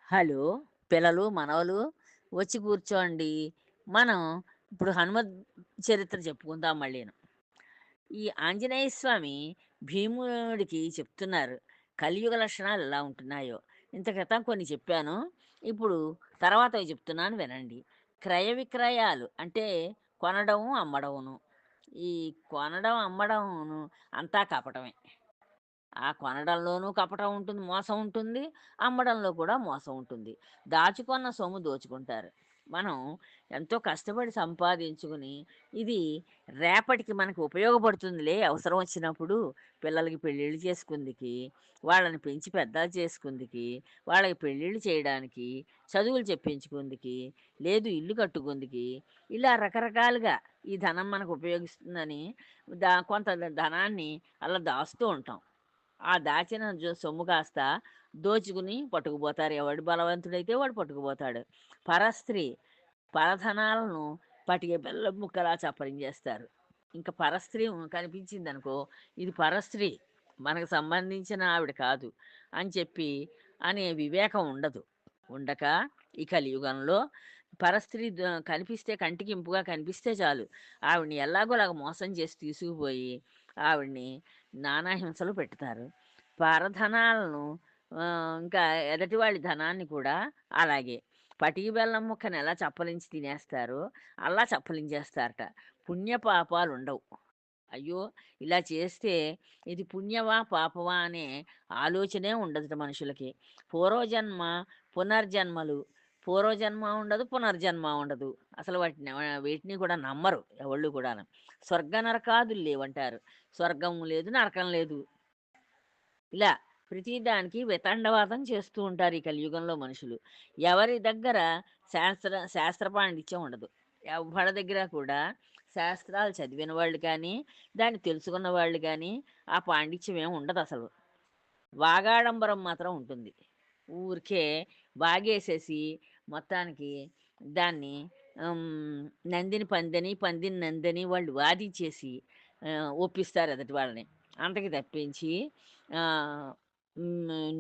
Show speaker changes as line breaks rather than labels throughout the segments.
Hello! పిల్లలు, మనవలు వచ్చి కూర్చోండి. మనం ఇప్పుడు హనుమద్ చరిత్ర చెప్పుకుందాం మళ్ళీను. ఈ ఆంజనేయ స్వామి భీముడికి చెప్తున్నారు. కలియుగ లక్షణాలు ఎలా ఉంటున్నాయో. ఇంత క్రితం కొన్ని చెప్పాను. ఇప్పుడు తర్వాతవి చెప్తున్నాను వినండి. క్రయ విక్రయాలు అంటే కొనడం, అమ్మడమును. ఈ కొనడం, అమ్మడమును అంతా కపటమే. ఆ కొనడంలోనూ కపటం ఉంటుంది, మోసం ఉంటుంది. అమ్మడంలో కూడా మోసం ఉంటుంది. దాచుకున్న సొమ్ము దోచుకుంటారు. మనం ఎంతో కష్టపడి సంపాదించుకుని, ఇది రేపటికి మనకు ఉపయోగపడుతుందిలే అవసరం వచ్చినప్పుడు. పిల్లలకి పెళ్ళిళ్ళు చేసుకుందికి, వాళ్ళని పెంచి పెద్దలు చేసుకుందికి, వాళ్ళకి పెళ్ళిళ్ళు చేయడానికి, చదువులు చెప్పించుకుందికి, లేదు ఇల్లు కట్టుకుందికి, ఇలా రకరకాలుగా ఈ ధనం మనకు ఉపయోగిస్తుందని కొంత ధనాన్ని అలా దాస్తూ ఉంటాం. ఆ దాచిన సొమ్ము కాస్త దోచుకుని పట్టుకుపోతారు. ఎవడు బలవంతుడైతే వాడు పట్టుకుపోతాడు. పరస్త్రీ పరధనాలను పటిక బెల్లం ముక్కలా చప్పరించేస్తారు. ఇంక పరస్త్రీ కనిపించిందనుకో, ఇది పరస్త్రీ, మనకు సంబంధించిన ఆవిడ కాదు అని చెప్పి అనే వివేకం ఉండదు. ఉండక ఈ కలియుగంలో పరస్త్రీ కనిపిస్తే కంటికి ఇంపుగా కనిపిస్తే చాలు. ఆవిడని ఎలాగోలాగా మోసం చేసి తీసుకుపోయి ఆవిడని నానా హింసలు పెడతారు. పరధనాలను ఇంకా ఎదటి వాళ్ళ ధనాన్ని కూడా అలాగే. పటిక బెల్లం ముక్కని ఎలా చప్పలించి తినేస్తారో, అలా చప్పలించేస్తారట. పుణ్యపాపాలుండవు. అయ్యో! ఇలా చేస్తే ఇది పుణ్యమా? పాపమా? అనే ఆలోచనే ఉండదట మనుషులకి. పూర్వజన్మ, పునర్జన్మలు. పూర్వజన్మ ఉండదు, పునర్జన్మ ఉండదు. అసలు వేటిని కూడా నమ్మరు ఎవళ్ళు కూడాను. స్వర్గ నరకాదులు లేవంటారు. స్వర్గం లేదు, నరకం లేదు. ఇలా ప్రతిదానికి వితండవాదం చేస్తూ ఉంటారు ఈ కలియుగంలో మనుషులు. ఎవరి దగ్గర శాస్త్ర పాండిత్యం ఉండదు. ఎవ్వడి దగ్గర కూడా శాస్త్రాలు చదివిన వాళ్ళు కానీ, దాన్ని తెలుసుకున్న వాళ్ళు కానీ, ఆ పాండిత్యం ఏమి ఉండదసలు. వాగాడంబరం మాత్రం ఉంటుంది. ఊరికే వాగేసేసి మొత్తానికి దాన్ని నందిని పందని, పందిని నందని వాళ్ళు వాదించేసి ఒప్పిస్తారు ఎదుటి వాళ్ళని. అంతకి తప్పించి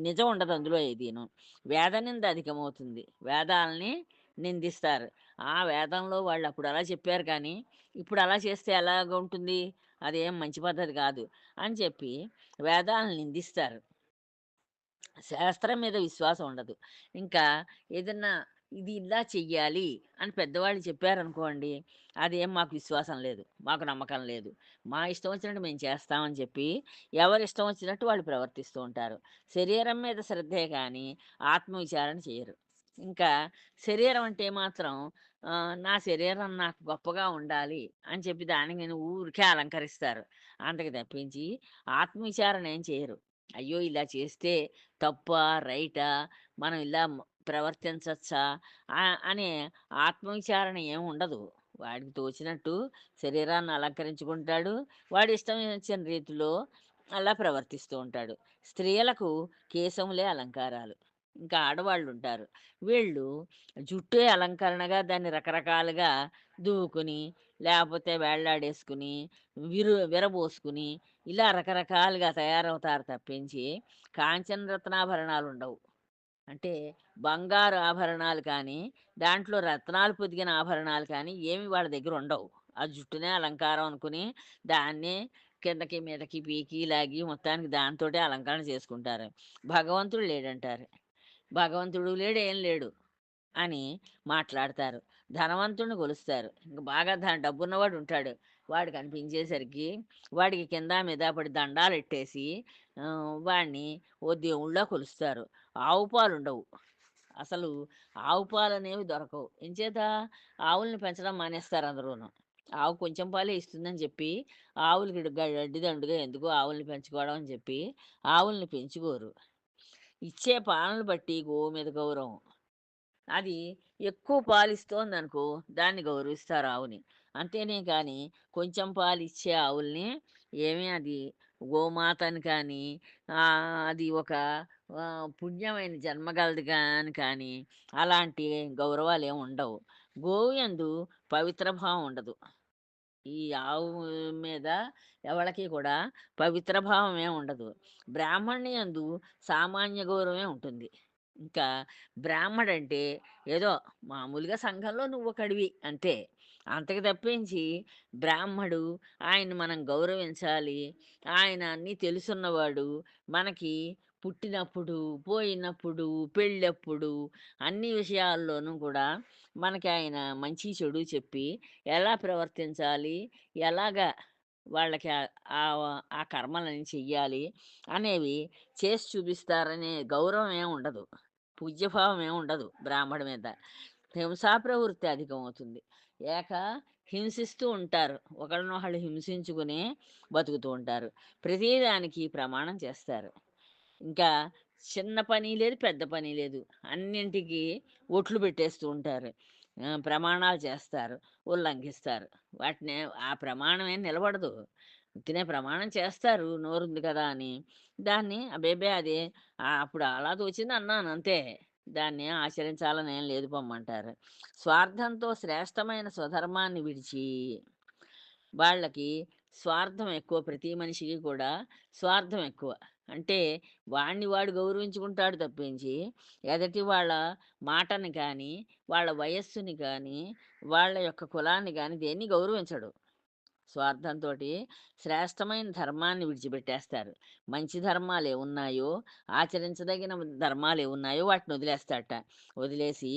నిజం ఉండదు అందులో ఏదీను. వేద నింద అధికమవుతుంది. వేదాల్ని నిందిస్తారు. ఆ వేదంలో వాళ్ళు అప్పుడు అలా చెప్పారు కానీ, ఇప్పుడు అలా చేస్తే ఎలాగుంటుంది? అదేం మంచి పద్ధతి కాదు అని చెప్పి వేదాలను నిందిస్తారు. శాస్త్రం మీద విశ్వాసం ఉండదు. ఇంకా ఏదన్నా ఇది ఇలా చెయ్యాలి అని పెద్దవాళ్ళు చెప్పారనుకోండి, అదేం మాకు విశ్వాసం లేదు. మాకు నమ్మకం లేదు. మా ఇష్టం వచ్చినట్టు మేము చేస్తామని చెప్పి, ఎవరి ఇష్టం వచ్చినట్టు వాళ్ళు ప్రవర్తిస్తూ ఉంటారు. శరీరం మీద శ్రద్ధే కానీ, ఆత్మవిచారణ చేయరు. ఇంకా శరీరం అంటే మాత్రం నా శరీరం నాకు గొప్పగా ఉండాలి అని చెప్పి దానికి ఊరికే అలంకరిస్తారు. అంతకు తప్పించి ఆత్మవిచారణ ఏం చేయరు. అయ్యో! ఇలా చేస్తే తప్పా? రైటా? మనం ఇలా ప్రవర్తించచ్చా? అనే ఆత్మవిచారణ ఏముండదు. వాడికి తోచినట్టు శరీరాన్ని అలంకరించుకుంటాడు. వాడి ఇష్టం వచ్చిన రీతిలో అలా ప్రవర్తిస్తూ ఉంటాడు. స్త్రీలకు కేశములే అలంకారాలు. ఇంకా ఆడవాళ్ళుంటారు. వీళ్ళు జుట్టే అలంకరణగా దాన్ని రకరకాలుగా దువ్వుకొని, లేపోతే వేళ్ళాడేసుకుని, విరబోసుకుని, ఇలా రకరకాలుగా తయారవుతారు తప్పించి, కాంచన రత్నాభరణాలుండవు. అంటే బంగారు ఆభరణాలు కానీ, దాంట్లో రత్నాలు పొదిగిన ఆభరణాలు కానీ ఏమి వాళ్ళ దగ్గరుండవు. ఆ జుట్టునే అలంకారం అనుకుని, దాన్నే కిందకి, మీదకి పీకి, లాగి మొత్తానికి దాంతోటే అలంకరణ చేసుకుంటారు. భగవంతుడు లేడంటారు. భగవంతుడు లేడు, ఏం లేడు అని మాట్లాడతారు. ధనవంతుడిని కొలుస్తారు. ఇంక బాగా డబ్బున్నవాడు ఉంటాడు. వాడు కనిపించేసరికి వాడికి కింద మీద పడి దండాలెట్టేసి వాడిని ఓ దేవుడిలా కొలుస్తారు. ఆవు పాలుండవు. అసలు ఆవు పాలనేవి దొరకవు. ఎంచేత ఆవుల్ని పెంచడం మానేస్తారు అందరూను. ఆవు కొంచెం పాలే ఇస్తుందని చెప్పి ఆవులకి గడ్డి దండుగా ఎందుకు ఆవుల్ని పెంచుకోవడం అని చెప్పి ఆవుల్ని పెంచుకోరు. ఇచ్చే పాలను బట్టి గోవు మీద గౌరవం. అది ఎక్కువ పాలిస్తోందనుకో, దాన్ని గౌరవిస్తారు ఆవుని. అంతేనే కానీ, కొంచెం పాలిచ్చే ఆవుల్ని ఏమీ అది గోమాత అని కానీ, అది ఒక పుణ్యమైన జన్మగలది అని కానీ, అలాంటి గౌరవాలేమి ఉండవు. గోవు యందు పవిత్ర భావం ఉండదు. ఈ ఆవు మీద ఎవళ్ళకి కూడా పవిత్ర భావం ఏమి ఉండదు. బ్రాహ్మణ్యందు సామాన్య గౌరవమే ఉంటుంది. ఇంకా బ్రాహ్మడంటే ఏదో మామూలుగా సంఘంలో నువ్వొకడివి అంతే. అంతకు తప్పించి బ్రాహ్మడు ఆయన్ని మనం గౌరవించాలి. ఆయన అన్నీ తెలుసున్నవాడు. మనకి పుట్టినప్పుడు, పోయినప్పుడు, పెళ్ళప్పుడు అన్ని విషయాల్లోనూ కూడా మనకి ఆయన మంచి, చెడు చెప్పి ఎలా ప్రవర్తించాలి, ఎలాగా వాళ్ళకి ఆ కర్మలని చెయ్యాలి అనేవి చేసి చూపిస్తారనే గౌరవం ఏముండదు. పూజ్యభావం ఏముండదు బ్రాహ్మడి మీద. హింసా ప్రవృత్తి అధికమవుతుంది. ఏక హింసిస్తూ ఉంటారు. ఒకళ్ళనొకళ్ళు హింసించుకునే బతుకుతూ ఉంటారు. ప్రతిదానికి ప్రమాణం చేస్తారు. ఇంకా చిన్న పని లేదు, పెద్ద పని లేదు. అన్నింటికి ఒట్లు పెట్టేస్తూ ఉంటారు. ప్రమాణాలు చేస్తారు, ఉల్లంఘిస్తారు. వాటిని ఆ ప్రమాణం ఏం నిలబడదు. ఉత్తినే ప్రమాణం చేస్తారు నోరుంది కదా అని. దాన్ని అబ్బెబ్బే! అది అప్పుడు అలా తోచింది అన్నాను అంతే. దాన్ని ఆచరించాలని ఏం లేదు పొమ్మంటారు. స్వార్థంతో శ్రేష్టమైన స్వధర్మాన్ని విడిచి వాళ్ళకి స్వార్థం ఎక్కువ. ప్రతి మనిషికి కూడా స్వార్థం ఎక్కువ. అంటే వాడిని వాడు గౌరవించుకుంటాడు తప్పించి, ఎదటి వాళ్ళ మాటని కానీ, వాళ్ళ వయస్సుని కానీ, వాళ్ళ యొక్క కులాన్ని గానీ దేన్ని గౌరవించడు. స్వార్థంతోటి శ్రేష్టమైన ధర్మాన్ని విడిచిపెట్టేస్తారు. మంచి ధర్మాలేవున్నాయో, ఆచరించదగిన ధర్మాలేవున్నాయో వాటిని వదిలేస్తాడట. వదిలేసి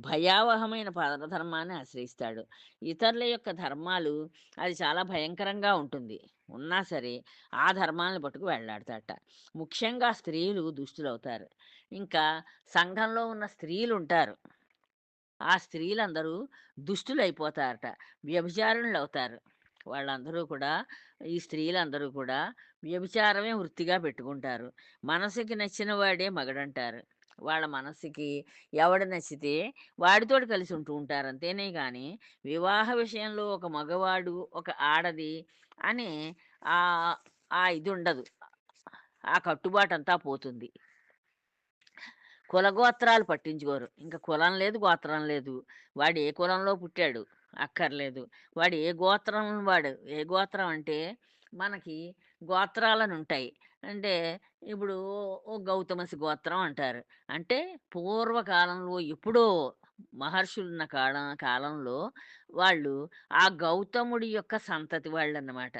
భయావహమైన పరధర్మాన్ని ఆశ్రయిస్తాడు. ఇతరుల యొక్క ధర్మాలు అది చాలా భయంకరంగా ఉంటుంది. ఉన్నా సరే ఆ ధర్మాలను పట్టుకు వెళ్ళాడతాడట. ముఖ్యంగా స్త్రీలు దుష్టులవుతారు. ఇంకా సంఘంలో ఉన్న స్త్రీలుంటారు. ఆ స్త్రీలందరూ దుష్టులైపోతారట. వ్యభిచారిణులవుతారు. వాళ్ళందరూ కూడా ఈ స్త్రీలందరూ కూడా వ్యభిచారమే వృత్తిగా పెట్టుకుంటారు. మనసుకి నచ్చిన వాడే మగడంటారు. వాళ్ళ మనస్సుకి ఎవడు నచ్చితే వాడితోటి కలిసి ఉంటూ ఉంటారు. అంతేనే గాని వివాహ విషయంలో ఒక మగవాడు, ఒక ఆడది అని ఆహ్, ఆ ఇదుండదు. ఆ కట్టుబాటంతా పోతుంది. కులగోత్రాలు పట్టించుకోరు. ఇంక కులం లేదు, గోత్రం లేదు. వాడు ఏ కులంలో పుట్టాడు అక్కర్లేదు. వాడు ఏ గోత్రం వాడు. ఏ గోత్రం అంటే మనకి గోత్రాలనుంటాయి. అంటే ఇప్పుడు ఓ గౌతమసి గోత్రం అంటారు. అంటే పూర్వకాలంలో ఎప్పుడో మహర్షులున్న కాలంలో వాళ్ళు ఆ గౌతముడి యొక్క సంతతి వాళ్ళన్నమాట.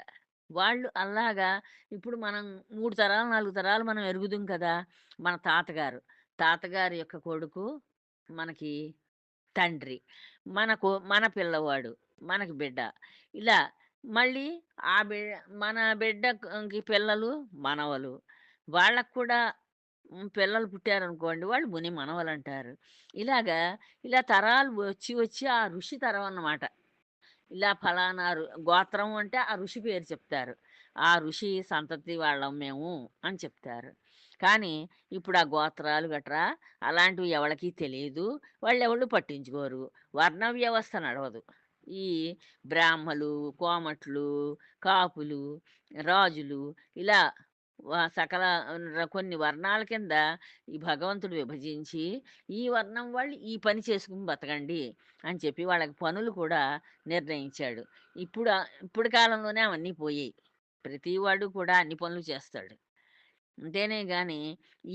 వాళ్ళు అలాగా ఇప్పుడు మనం 3 తరాలు, 4 తరాలు మనం ఎరుగుదుం కదా! మన తాతగారు. తాతగారి యొక్క కొడుకు మనకి తండ్రి. మన పిల్లవాడు, మనకి బిడ్డ. ఇలా మళ్ళీ ఆ బి మన బిడ్డకి పిల్లలు మనవలు. వాళ్ళకి కూడా పిల్లలు పుట్టారనుకోండి వాళ్ళు ముని మనవలంటారు. ఇలాగా ఇలా తరాలు వచ్చి వచ్చి ఆ ఋషి తరం అన్నమాట. ఇలా ఫలానా గోత్రం అంటే ఆ ఋషి పేరు చెప్తారు. ఆ ఋషి సంతతి వాళ్ళం మేము అని చెప్తారు. కానీ ఇప్పుడు ఆ గోత్రాలు గట్రా అలాంటివి ఎవరికీ తెలీదు. వాళ్ళెవళ్ళు పట్టించుకోరు. వర్ణ వ్యవస్థ నడవదు. ఈ బ్రాహ్మలు, కోమట్లు, కాపులు, రాజులు ఇలా సకల కొన్ని వర్ణాల కింద ఈ భగవంతుడు విభజించి, ఈ వర్ణం వాళ్ళు ఈ పని చేసుకొని బతకండి అని చెప్పి వాళ్ళకి పనులు కూడా నిర్ణయించాడు. ఇప్పుడు కాలంలోనే అవన్నీ పోయాయి. ప్రతివాడు కూడా అన్ని పనులు చేస్తాడు. అంతేనే గాని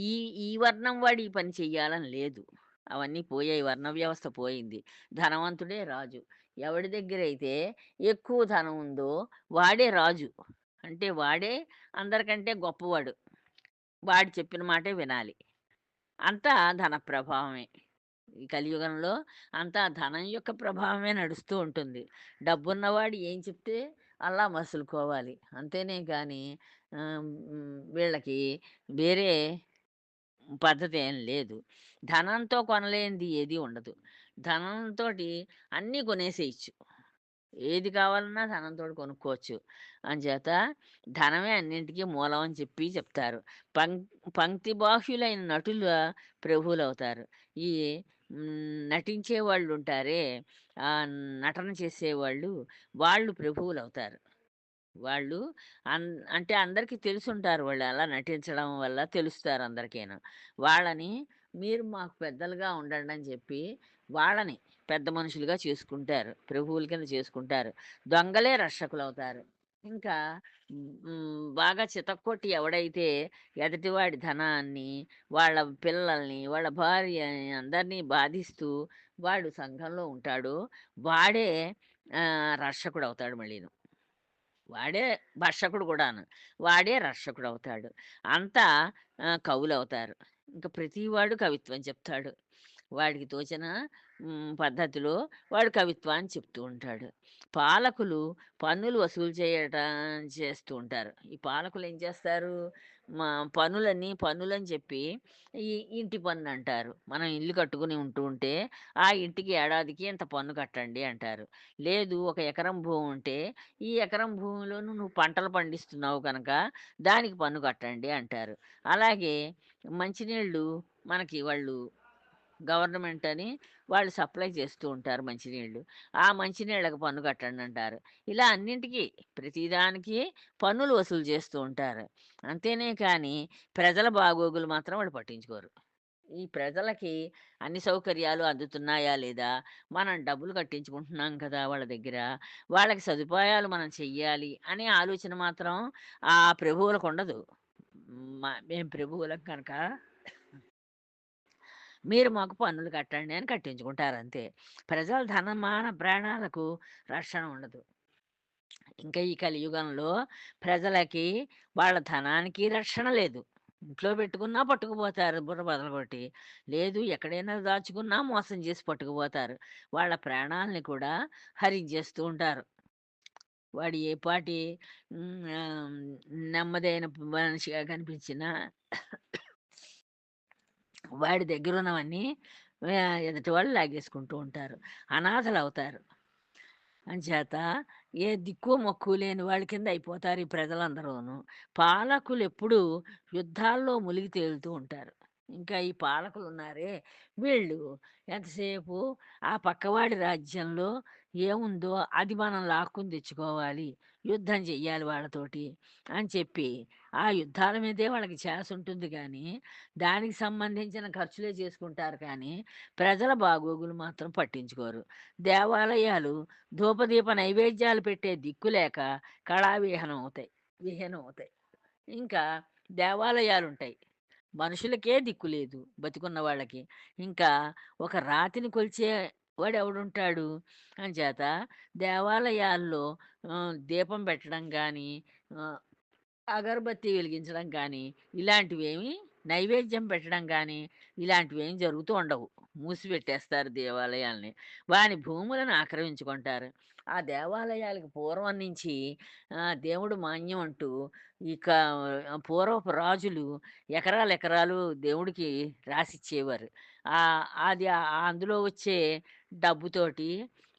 ఈ ఈ వర్ణం వాడు ఈ పని చెయ్యాలని లేదు. అవన్నీ పోయాయి. వర్ణ వ్యవస్థ పోయింది. ధనవంతుడే రాజు. ఎవడి దగ్గరైతే ఎక్కువ ధనం ఉందో వాడే రాజు. అంటే వాడే అందరికంటే గొప్పవాడు. వాడు చెప్పిన మాటే వినాలి. అంతా ధన ప్రభావమే. ఈ కలియుగంలో అంతా ధనం యొక్క ప్రభావమే నడుస్తూ ఉంటుంది. డబ్బున్నవాడు ఏం చెప్తే అలా మసులుకోవాలి. అంతేనే గాని వీళ్ళకి వేరే పద్ధతేం లేదు. ధనంతో కొనలేనిది ఏది ఉండదు. ధనంతోటి అన్నీ కొనేసేయొచ్చు. ఏది కావాలన్నా ధనంతోటి కొనుక్కోవచ్చు. అంచేత ధనమే అన్నింటికి మూలం అని చెప్పి చెప్తారు. పం పంక్తి బాహ్యులైన నటుల ప్రభువులవుతారు. ఈ నటించే వాళ్ళుంటారే, నటన చేసేవాళ్ళు, వాళ్ళు ప్రభువులవుతారు. వాళ్ళు అన్ అంటే అందరికీ తెలిసుంటారు. వాళ్ళు అలా నటించడం వల్ల తెలుస్తారు అందరికీను. వాళ్ళని మీరు మాకు పెద్దలుగా ఉండండని చెప్పి, వాళ్ళని పెద్ద మనుషులుగా చేసుకుంటారు. ప్రభువుల కింద చేసుకుంటారు. దొంగలే రక్షకులవుతారు. ఇంకా బాగా చితక్కొట్టి ఎవడైతే ఎదుటివాడి ధనాన్ని, వాళ్ళ పిల్లల్ని, వాళ్ళ భార్యని అందరినీ బాధిస్తూ వాడు సంఘంలో ఉంటాడో వాడే రక్షకుడవుతాడు మళ్ళీను. వాడే భక్షకుడు గూడాను. వాడే రక్షకుడవుతాడు. అంతా కవులవుతారు. ఇంక ప్రతివాడు కవిత్వం చెప్తాడు. వాడికి తోచిన పద్ధతిలో వాడు కవిత్వాన్ని చెప్తూ ఉంటాడు. పాలకులు పన్నులు వసూలు చేస్తూ ఉంటారు. ఈ పాలకులేం చేస్తారు? మా పన్నులని చెప్పి ఈ ఇంటి పన్నంటారు. మనం ఇల్లు కట్టుకొని ఉంటూ ఉంటే, ఆ ఇంటికి ఏడాదికి ఇంత పన్ను కట్టండి అంటారు. లేదు ఒక ఎకరం భూముంటే ఈ ఎకరం భూమిలోను నువ్వు పంటలు పండిస్తున్నావు కనుక దానికి పన్ను కట్టండి అంటారు. అలాగే మంచినీళ్ళు మనకి వాళ్ళు గవర్నమెంట్ అని వాళ్ళు సప్లై చేస్తూ ఉంటారు మంచినీళ్ళు. ఆ మంచినీళ్ళకి పన్ను కట్టండి అంటారు. ఇలా అన్నింటికి ప్రతిదానికి పన్నులు వసూలు చేస్తూ ఉంటారు. అంతేనే కానీ ప్రజల బాగోగులు మాత్రం వాళ్ళు పట్టించుకోరు. ఈ ప్రజలకి అన్ని సౌకర్యాలు అందుతున్నాయా లేదా? మనం డబ్బులు కట్టించుకుంటున్నాం కదా వాళ్ళ దగ్గర. వాళ్ళకి సదుపాయాలు మనం చెయ్యాలి అనే ఆలోచన మాత్రం ఆ ప్రభువులకుండదు. మేము ప్రభువులం కనుక మీరు మాకు పన్నులు కట్టండి అని కట్టించుకుంటారంతే. ప్రజల ధన, మాన ప్రాణాలకు రక్షణ ఉండదు. ఇంకా ఈ కలియుగంలో ప్రజలకి వాళ్ళ ధనానికి రక్షణ లేదు. ఇంట్లో పెట్టుకున్నా పట్టుకుపోతారు బుర్ర బదలగొట్టి. లేదు ఎక్కడైనా దాచుకున్నా మోసం చేసి పట్టుకుపోతారు. వాళ్ళ ప్రాణాల్ని కూడా హరించేస్తూ ఉంటారు. వాడు ఏ పాటి నెమ్మదైన మనిషిగా కనిపించినా వాడి దగ్గరున్నవన్నీ ఎదుటి వాళ్ళు లాగేసుకుంటూ ఉంటారు. అనాథలవుతారు. అంచేత ఏ దిక్కు మొక్కు లేని వాళ్ళ కింద అయిపోతారు ఈ ప్రజలందరూను. పాలకులెప్పుడూ యుద్ధాల్లో మునిగి తేలుతూ ఉంటారు. ఇంకా ఈ పాలకులున్నారే, వీళ్ళు ఎంతసేపు ఆ పక్కవాడి రాజ్యంలో ఏముందో అది మనం లాక్కొని తెచ్చుకోవాలి. యుద్ధం చెయ్యాలి వాళ్ళతోటి అని చెప్పి, ఆ యుద్ధాల మీదే వాళ్ళకి ధ్యాసుంటుంది గానీ, దానికి సంబంధించిన ఖర్చులే చేసుకుంటారు కానీ, ప్రజల బాగోగులు మాత్రం పట్టించుకోరు. దేవాలయాలు ధూపదీప నైవేద్యాలు పెట్టే దిక్కు లేక విహీనం అవుతాయి. ఇంకా దేవాలయాలుంటాయి. మనుషులకే దిక్కు లేదు బతికున్న వాళ్ళకి. ఇంకా ఒక రాతిని కొలిచే వాడెవడుంటాడు? అంచేత దేవాలయాల్లో దీపం పెట్టడం గానీ, ఆహ్ అగరబత్తి వెలిగించడం గానీ, ఇలాంటివేమీ నైవేద్యం పెట్టడం గానీ, ఇలాంటివేమీ జరుగుతూ ఉండవు. మూసిపెట్టేస్తారు దేవాలయాల్ని. వాని భూములను ఆక్రమించుకుంటారు. ఆ దేవాలయాలకు పూర్వం నుంచి దేవుడు మాన్యం అంటూ ఇక పూర్వపు రాజులు ఎకరాలెకరాలు దేవుడికి రాసిచ్చేవారు. అందులో వచ్చే డబ్బుతోటి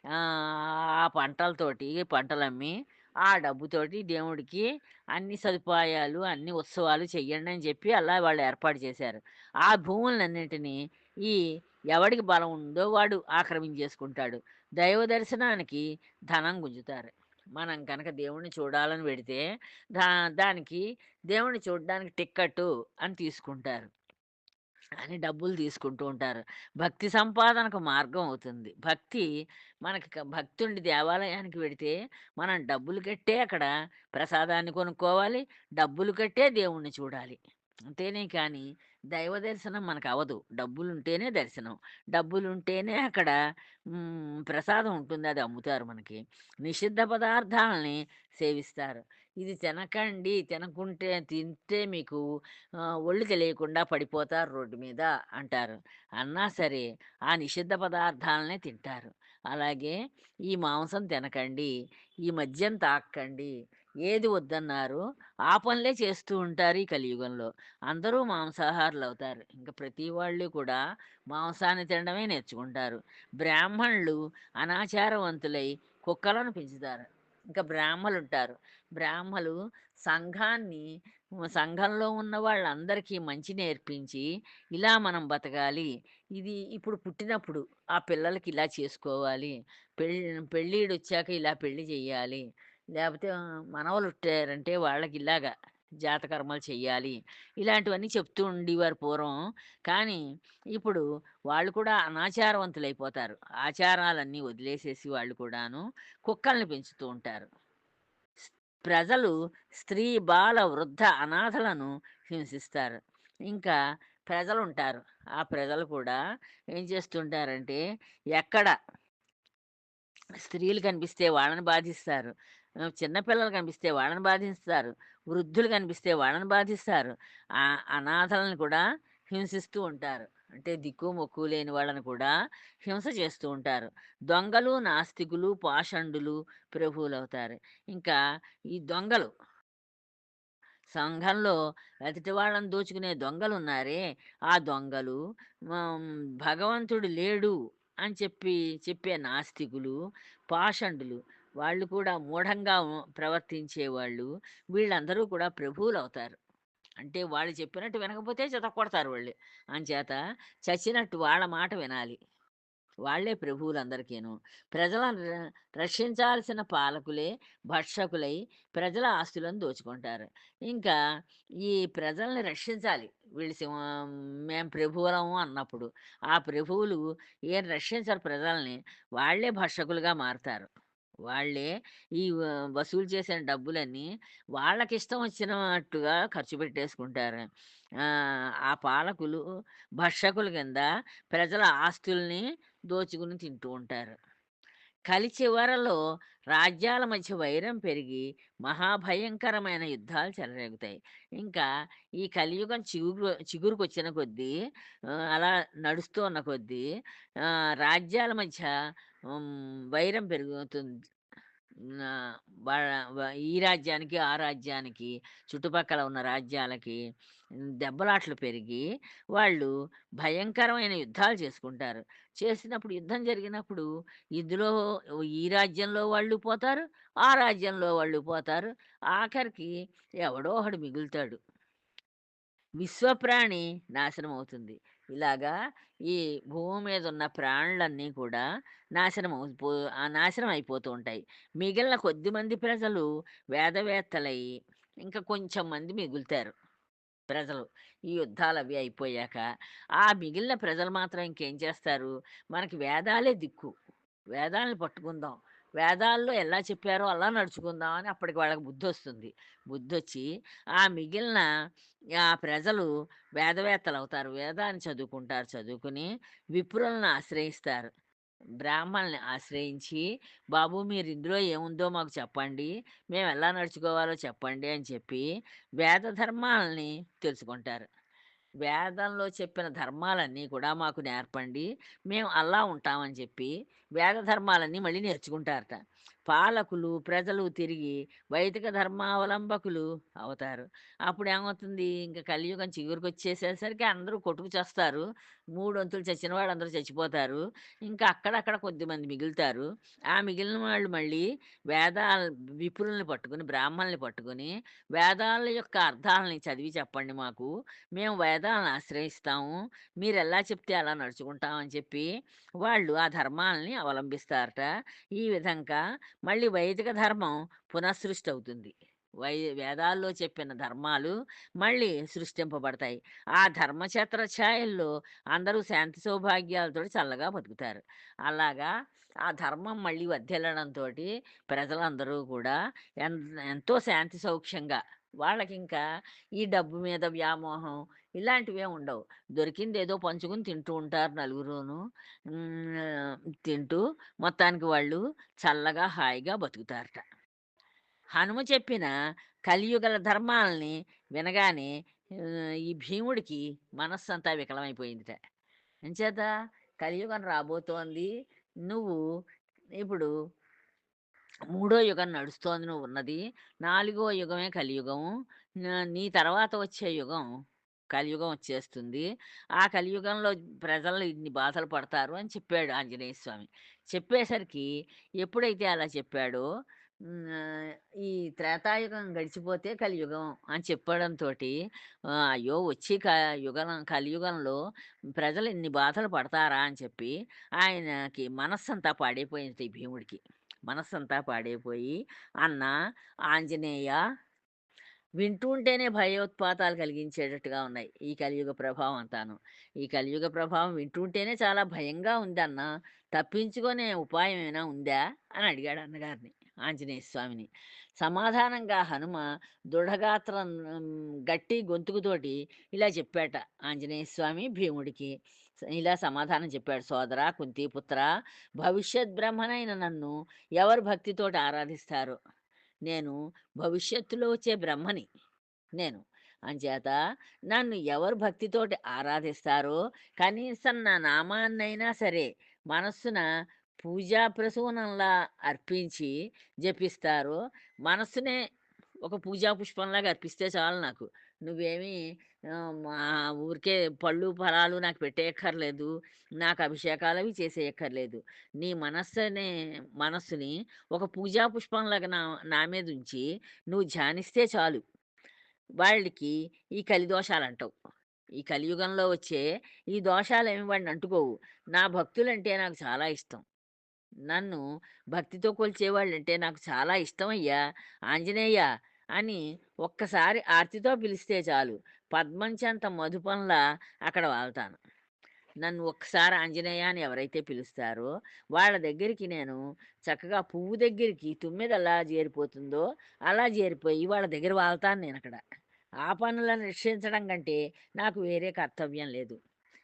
ఆ పంటలతోటి పంటలమ్మి, ఆ డబ్బుతోటి దేవుడికి అన్ని సదుపాయాలు, అన్ని ఉత్సవాలు చెయ్యండని చెప్పి అలా వాళ్ళు ఏర్పాటు చేశారు. ఆ భూములన్నిటిని ఈ ఎవడికి బలం ఉందో వాడు ఆక్రమించేసుకుంటాడు. దైవ దర్శనానికి ధనం గుంజుతారు. మనం గనక దేవుడిని చూడాలని వెడితే దా దానికి దేవుడిని చూడ్డానికి టిక్కట్టు అని తీసుకుంటారు. అని డబ్బులు తీసుకుంటూ ఉంటారు. భక్తి సంపాదనకు మార్గం అవుతుంది. భక్తి ఉండి దేవాలయానికి వెడితే మనం డబ్బులు కట్టే అక్కడ ప్రసాదాన్ని కొనుక్కోవాలి. డబ్బులు కట్టే దేవుణ్ణి చూడాలి. అంతేనే కానీ దైవ దర్శనం మనకవ్వదు. డబ్బులుంటేనే దర్శనం. డబ్బులుంటేనే అక్కడ ప్రసాదం ఉంటుంది. అది అమ్ముతారు మనకి. నిషిద్ధ పదార్థాలని సేవిస్తారు. ఇది తినకండి. తింటే మీకు ఒళ్ళు తెలియకుండా పడిపోతారు రోడ్డు మీద అంటారు. అన్నా సరే ఆ నిషిద్ధ పదార్థాలనే తింటారు. అలాగే ఈ మాంసం తినకండి, ఈ మద్యం తాగకండి, ఏది వద్దన్నారో ఆ పనులే చేస్తూ ఉంటారు ఈ కలియుగంలో. అందరూ మాంసాహారులవుతారు. ఇంక ప్రతి వాళ్ళు కూడా మాంసాన్ని తినడమే నేర్చుకుంటారు. బ్రాహ్మణులు అనాచారవంతులై కుక్కలను పెంచుతారు. ఇంకా బ్రాహ్మలుంటారు. బ్రాహ్మలు సంఘాన్ని సంఘంలో ఉన్న వాళ్ళందరికీ మంచి నేర్పించి, ఇలా మనం బతకాలి. ఇది ఇప్పుడు పుట్టినప్పుడు ఆ పిల్లలకి ఇలా చేసుకోవాలి. పెళ్ళీడొచ్చాక ఇలా పెళ్లి చెయ్యాలి. లేపోతే మనవలుట్టారంటే వాళ్ళకి ఇలాగా జాతకర్మలు చెయ్యాలి. ఇలాంటివన్నీ చెప్తూ ఉండేవారు పూర్వం. కానీ ఇప్పుడు వాళ్ళు కూడా అనాచారవంతులైపోతారు. ఆచారాలన్నీ వదిలేసేసి వాళ్ళు కూడాను కుక్కల్ని పెంచుతూ ఉంటారు. ప్రజలు స్త్రీ, బాల, వృద్ధ, అనాథలను హింసిస్తారు. ఇంకా ప్రజలుంటారు. ఆ ప్రజలు కూడా ఏం చేస్తుంటారంటే, ఎక్కడ స్త్రీలు కనిపిస్తే వాళ్ళని బాధిస్తారు. చిన్న పిల్లలు కనిపిస్తే వాళ్ళని బాధిస్తారు. వృద్ధులు కనిపిస్తే వాళ్ళని బాధిస్తారు. అనాథలను కూడా హింసిస్తూ ఉంటారు. అంటే దిక్కు మొక్కు లేని వాళ్ళని కూడా హింస చేస్తూ ఉంటారు. దొంగలు, నాస్తికులు, పాషండులు ప్రభువులవుతారు. ఇంకా ఈ దొంగలు సంఘంలో ఎదుటి వాళ్ళని దోచుకునే దొంగలున్నారే, ఆ దొంగలు హ్మ్, భగవంతుడు లేడు అని చెప్పే నాస్తికులు, పాషండులు వాళ్ళు కూడా మూఢంగా ప్రవర్తించేవాళ్ళు, వీళ్ళందరూ కూడా ప్రభువులవుతారు. అంటే వాళ్ళు చెప్పినట్టు వినకపోతే చితక్కొడతారు వాళ్ళు. అంచేత చచ్చినట్టు వాళ్ళ మాట వినాలి. వాళ్ళే ప్రభువులందరికీను. ప్రజలను రక్షించాల్సిన పాలకులే భక్షకులై ప్రజల ఆస్తులను దోచుకుంటారు. ఇంకా ఈ ప్రజల్ని రక్షించాలి. వీళ్ళు మేము ప్రభువులము అన్నప్పుడు, ఆ ప్రభువులు ఏం రక్షించరు ప్రజల్ని. వాళ్ళే భక్షకులుగా మారతారు. వాళ్ళే ఈ వసూలు చేసిన డబ్బులన్నీ వాళ్ళకిష్టం వచ్చినట్టుగా ఖర్చు పెట్టేసుకుంటారు. ఆ పాలకులు భక్షకుల కింద ప్రజల ఆస్తుల్ని దోచుకుని తింటూ ఉంటారు. కలి చివరలో రాజ్యాల మధ్య వైరం పెరిగి మహాభయంకరమైన యుద్ధాలు చెలరేగుతాయి. ఇంకా ఈ కలియుగం చిగురుకొచ్చిన కొద్దీ అలా నడుస్తూ ఉన్న కొద్దీ రాజ్యాల మధ్య వైరం పెరుగుతుంది. ఆహ్, బా వ ఈ రాజ్యానికి, ఆ రాజ్యానికి, చుట్టుపక్కల ఉన్న రాజ్యాలకి దెబ్బలాటలు పెరిగి, వాళ్ళు భయంకరమైన యుద్ధాలు చేసుకుంటారు. చేసినప్పుడు యుద్ధం జరిగినప్పుడు ఇందులో ఈ రాజ్యంలో వాళ్ళు పోతారు, ఆ రాజ్యంలో వాళ్ళు పోతారు. ఆఖరికి ఎవడో ఒకడు మిగులుతాడు. విశ్వప్రాణి నాశనమవుతుంది. ఇలాగా ఈ భూమి మీదున్న ప్రాణులన్నీ కూడా నాశనం అయిపోతూ ఉంటాయి. మిగిలిన కొద్దిమంది ప్రజలు వేదవేత్తలై ఇంకా కొంచెం మంది మిగులుతారు ప్రజలు. ఈ యుద్ధాలవి అయిపోయాక. ఆ మిగిలిన ప్రజలు మాత్రం ఇంకేం చేస్తారు, మనకి వేదాలే దిక్కు. వేదాలను పట్టుకుందాం. వేదాల్లో ఎలా చెప్పారో అలా నడుచుకుందాం అని అప్పటికి వాళ్ళకి బుద్ధొస్తుంది. బుద్ధొచ్చి ఆ మిగిలిన ఆ ప్రజలు వేదవేత్తలవుతారు. వేదాన్ని చదువుకుంటారు. చదువుకుని విప్రులను ఆశ్రయిస్తారు. బ్రాహ్మణుల్ని ఆశ్రయించి, "బాబు మీరు ఇందులో ఏముందో మాకు చెప్పండి. మేము ఎలా నడుచుకోవాలో చెప్పండి" అని చెప్పి వేద ధర్మాలని తెలుసుకుంటారు. వేదంలో చెప్పిన ధర్మాలన్నీ కూడా మాకు నేర్పండి. మేము అలా ఉంటామని చెప్పి వేద ధర్మాలన్నీ మళ్ళీ నేర్చుకుంటారట. పాలకులు, ప్రజలు తిరిగి వైదిక ధర్మావలంబకులు అవుతారు. అప్పుడేమవుతుంది ఇంక కలియుగం చిగురుకొచ్చేసేసరికి అందరూ కొట్టుకు చస్తారు. మూడొంతులు చచ్చిన వాళ్ళందరూ చచ్చిపోతారు. ఇంకా అక్కడక్కడ కొద్దిమంది మిగులుతారు. ఆ మిగిలిన వాళ్ళు మళ్ళీ వేదాల విప్రుల్ని పట్టుకొని, బ్రాహ్మణుల్ని పట్టుకొని వేదాల యొక్క అర్థాలని చదివి చెప్పండి మాకు. మేము వేదాలను ఆశ్రయిస్తాము. మీరెలా చెప్తే అలా నడుచుకుంటాం అని చెప్పి, వాళ్ళు ఆ ధర్మాలని అవలంబిస్తారట. ఈ విధంగా మళ్ళీ వైదిక ధర్మం పునఃసృష్టి అవుతుంది. వేదాల్లో చెప్పిన ధర్మాలు మళ్ళీ సృష్టింపబడతాయి. ఆ ధర్మఛత్ర ఛాయల్లో అందరూ శాంతి సౌభాగ్యాలతోటి చల్లగా బతుకుతారు. అలాగా ఆ ధర్మం మళ్ళీ వర్ధిల్లడంతోటి ప్రజలందరూ కూడా ఎన్ ఎంతో శాంతి సౌఖ్యంగా వాళ్ళకింకా ఈ డబ్బు మీద వ్యామోహం ఇలాంటివేం ఉండవు. దొరికిందేదో పంచుకుని తింటూ ఉంటారు నలుగురును. తింటూ మొత్తానికి వాళ్ళు చల్లగా, హాయిగా బతుకుతారట. హనుమ చెప్పిన కలియుగల ధర్మాలని వినగానే ఈ భీముడికి మనస్సంతా వికలమైపోయిందిట. ఎంచేత కలియుగం రాబోతోంది. నువ్వు ఇప్పుడు మూడో యుగం నడుస్తోంది నువ్వున్నది. నాలుగో యుగమే కలియుగం. నీ తర్వాత వచ్చే యుగం కలియుగం వచ్చేస్తుంది. ఆ కలియుగంలో ప్రజలు ఇన్ని బాధలు పడతారు అని చెప్పాడు ఆంజనేయ స్వామి. చెప్పేసరికి ఎప్పుడైతే అలా చెప్పాడో హ్మ్. ఈ త్రేతాయుగం గడిచిపోతే కలియుగం అని చెప్పడంతోటి అయ్యో! వచ్చి కలియుగంలో ప్రజలు ఇన్ని బాధలు పడతారా అని చెప్పి ఆయనకి మనస్సంతా పాడైపోయిందట ఈ భీముడికి. మనస్సంతా పాడైపోయి, "అన్నా ఆంజనేయ వింటూ ఉంటేనే భయోత్పాతాలు కలిగించేటట్టుగా ఉన్నాయి. ఈ కలియుగ ప్రభావం అంతాను. ఈ కలియుగ ప్రభావం వింటుంటేనే చాలా భయంగా ఉందన్నా. తప్పించుకునే ఉపాయం ఏమైనా ఉందా?" అని అడిగాడు అన్నగారిని. ఆంజనేయ స్వామిని. సమాధానంగా హనుమ దృఢగాత్రం గట్టి గొంతుకుతోటి ఇలా చెప్పాట ఆంజనేయ స్వామి భీముడికి. ఇలా సమాధానం చెప్పాడు. "సోదరా కుంతీపుత్రా, భవిష్యత్ బ్రహ్మనైన నన్ను ఎవరు భక్తితోటి ఆరాధిస్తారో, నేను భవిష్యత్తులో వచ్చే బ్రహ్మని నేను. అంచేత నన్ను ఎవరు భక్తితోటి ఆరాధిస్తారో, కనీసం నా నామాన్నైనా సరే మనస్సున పూజా ప్రసూనంలా అర్పించి జపిస్తారో, మనస్సునే ఒక పూజా పుష్పంలాగా అర్పిస్తే చాలు నాకు. నువ్వేమీ మా ఊరికే పళ్ళు, ఫలాలు నాకు పెట్టేయక్కర్లేదు. నాకు అభిషేకాలవి చేసేయక్కర్లేదు. నీ మనస్సుని ఒక పూజా పుష్పంలాగా నా మీదుంచి నువ్వు ధ్యానిస్తే చాలు. వాళ్ళకి ఈ కలి దోషాలంటవు. ఈ కలియుగంలో వచ్చే ఈ దోషాలేమి వాడిని అంటుకోవు. నా భక్తులంటే నాకు చాలా ఇష్టం. నన్ను భక్తితో కొలిచేవాళ్ళంటే నాకు చాలా ఇష్టమయ్యా, ఆంజనేయ అని ఒక్కసారి ఆర్తితో పిలిస్తే చాలు. పద్మంచంత మధుపంలా అక్కడ వాలతాను. నన్ను ఒక్కసారి ఆంజనేయ అని ఎవరైతే పిలుస్తారో, వాళ్ళ దగ్గరికి నేను చక్కగా పువ్వు దగ్గరికి తుమ్మెదెలా చేరిపోతుందో, అలా చేరిపోయి వాళ్ళ దగ్గర వాలతాను నేనక్కడ. ఆ పనులను రక్షించడం కంటే నాకు వేరే కర్తవ్యం లేదు.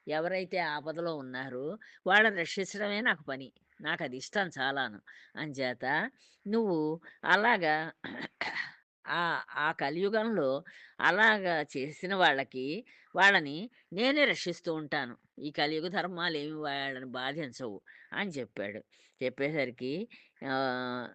ఎవరైతే ఆపదలో ఉన్నారో వాళ్ళని రక్షించడమే నాకు పని. నాకది ఇష్టం చాలాను. అంచేత నువ్వు అలాగా ఆ కలియుగంలో అలాగా చేసిన వాళ్ళని నేనే రక్షిస్తూ ఉంటాను. ఈ కలియుగ ధర్మాలేమి వాళ్ళని బాధించవు అని చెప్పాడు. చెప్పేసరికి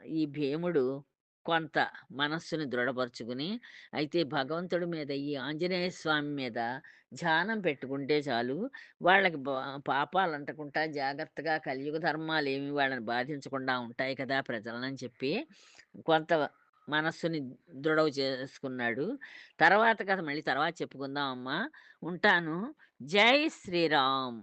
ఈ భీముడు కొంత మనస్సుని దృఢపరుచుకుని, అయితే భగవంతుడి మీద, ఈ ఆంజనేయ స్వామి మీద ధ్యానం పెట్టుకుంటే చాలు, వాళ్ళకి పాపాలు అంటకుండా జాగ్రత్తగా కలియుగ ధర్మాలేమి వాళ్ళని బాధించకుండా ఉంటాయి కదా ప్రజలనని చెప్పి కొంత మనస్సుని దృఢం చేసుకున్నాడు. తర్వాత కథ మళ్ళీ తర్వాత చెప్పుకుందాం అమ్మా. ఉంటాను. జై శ్రీరామ్.